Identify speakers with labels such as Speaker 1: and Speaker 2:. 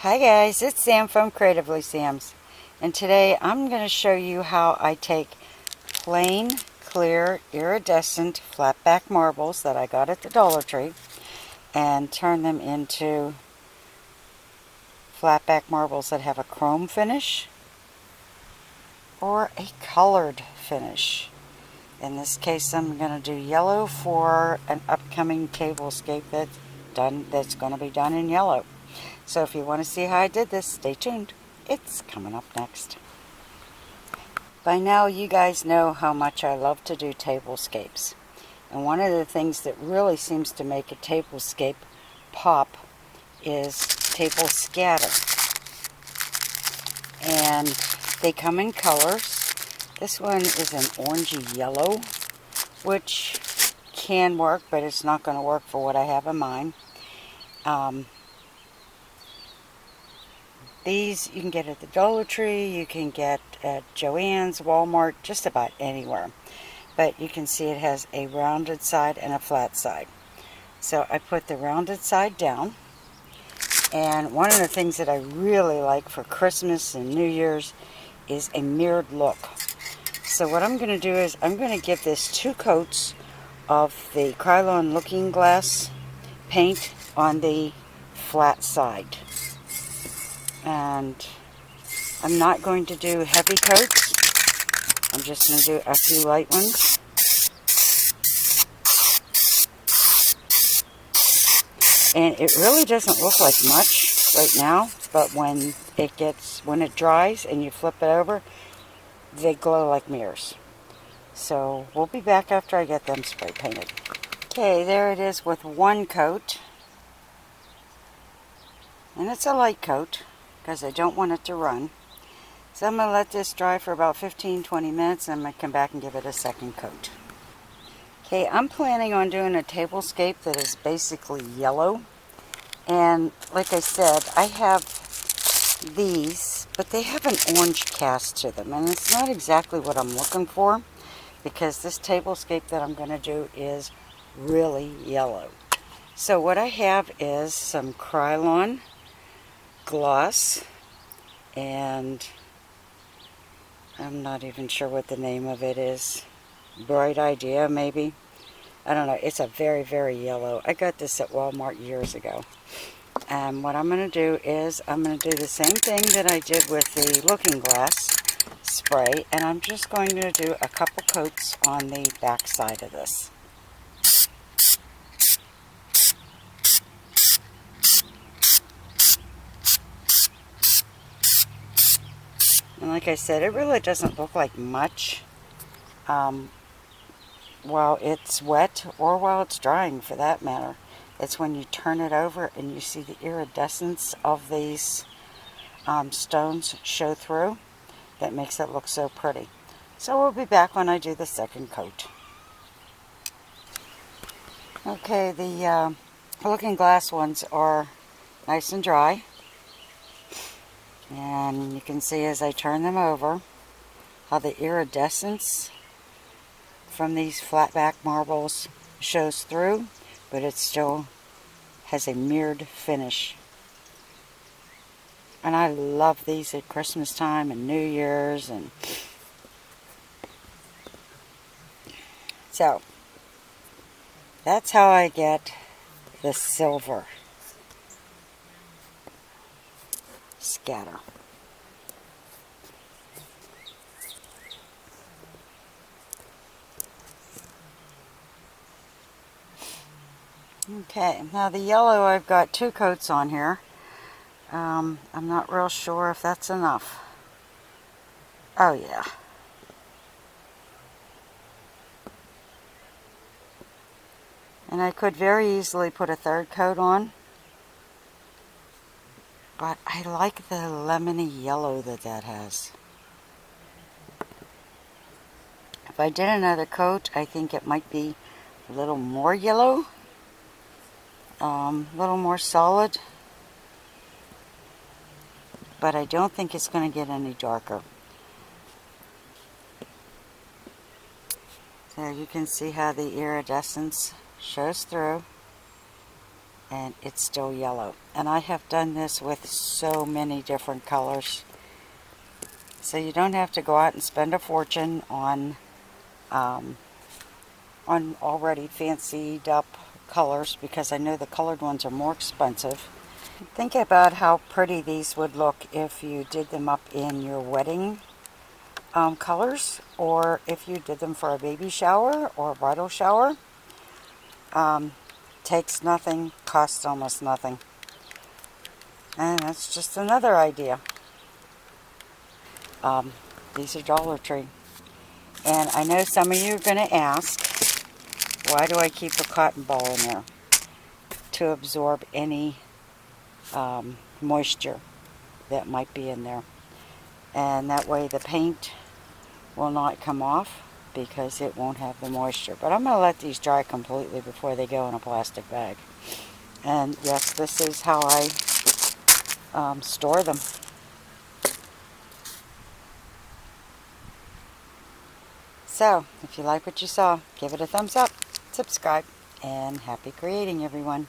Speaker 1: Hi guys, it's Sam from Creatively Sam's, and today I'm going to show you how I take plain, clear, iridescent flat-back marbles that I got at the Dollar Tree and turn them into flat-back marbles that have a chrome finish or a colored finish. In this case, I'm going to do yellow for an upcoming tablescape that's going to be done in yellow. So if you want to see how I did this, stay tuned. It's coming up next. By now you guys know how much I love to do tablescapes. And one of the things that really seems to make a tablescape pop is table scatter. And they come in colors. This one is an orangey yellow, which can work, but it's not going to work for what I have in mind. These you can get at the Dollar Tree, you can get at Joann's, Walmart, just about anywhere. But you can see it has a rounded side and a flat side. So I put the rounded side down. And one of the things that I really like for Christmas and New Year's is a mirrored look. So what I'm going to do is I'm going to give this 2 coats of the Krylon looking glass paint on the flat side. And I'm not going to do heavy coats. I'm just going to do a few light ones. And it really doesn't look like much right now, but when it dries and you flip it over, they glow like mirrors. So we'll be back after I get them spray painted. Okay, there it is with 1 coat. And it's a light coat, because I don't want it to run. So I'm going to let this dry for about 15-20 minutes and I'm going to come back and give it a 2nd coat. Okay, I'm planning on doing a tablescape that is basically yellow. And like I said, I have these, but they have an orange cast to them. And it's not exactly what I'm looking for, because this tablescape that I'm going to do is really yellow. So what I have is some Krylon gloss, and I'm not even sure what the name of it is. Bright Idea, maybe. I don't know. It's a very, very yellow. I got this at Walmart years ago. And what I'm going to do is I'm going to do the same thing that I did with the looking glass spray, and I'm just going to do a couple coats on the back side of this. And like I said, it really doesn't look like much while it's wet or while it's drying, for that matter. It's when you turn it over and you see the iridescence of these stones show through that makes it look so pretty. So we'll be back when I do the 2nd coat. Okay, the looking glass ones are nice and dry. And you can see as I turn them over how the iridescence from these flat back marbles shows through, but it still has a mirrored finish. And I love these at Christmas time and New Year's. And so that's how I get the silver scatter. Okay, now the yellow, I've got 2 coats on here. I'm not real sure if that's enough. Oh yeah. And I could very easily put a 3rd coat on, but I like the lemony yellow that has. If I did another coat, I think it might be a little more yellow, a little more solid, but I don't think it's going to get any darker. So you can see how the iridescence shows through. and it's still yellow. And I have done this with so many different colors. So you don't have to go out and spend a fortune on already fancied up colors, because I know the colored ones are more expensive. Think about how pretty these would look if you did them up in your wedding colors, or if you did them for a baby shower or a bridal shower. Takes nothing, costs almost nothing. And that's just another idea. These are Dollar Tree. And I know some of you are going to ask, why do I keep a cotton ball in there? To absorb any moisture that might be in there. And that way the paint will not come off, because it won't have the moisture. But I'm going to let these dry completely before they go in a plastic bag. And yes, this is how I store them. So, if you like what you saw, give it a thumbs up, subscribe, and happy creating, everyone.